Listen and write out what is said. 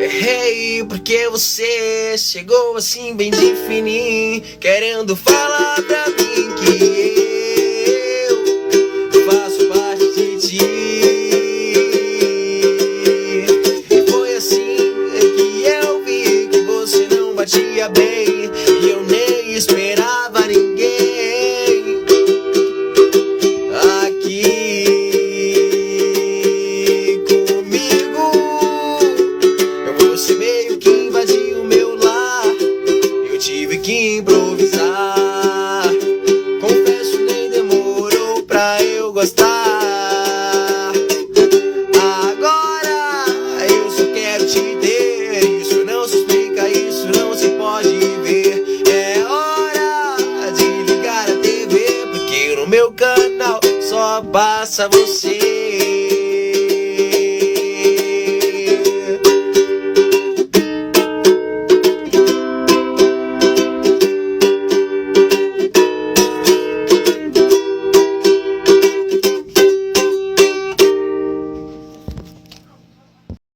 Errei porque você chegou assim bem de fininho, querendo falar pra mim que eu faço parte de ti. E foi assim que eu vi que você não batia bem, e eu nem esperava ninguém aqui comigo. Você meio que invadiu o meu lar, eu tive que improvisar. Confesso, nem demorou pra eu gostar. Agora eu só quero te ter, isso não se explica, isso não se pode ver. É hora de ligar a TV, porque no meu canal só passa você.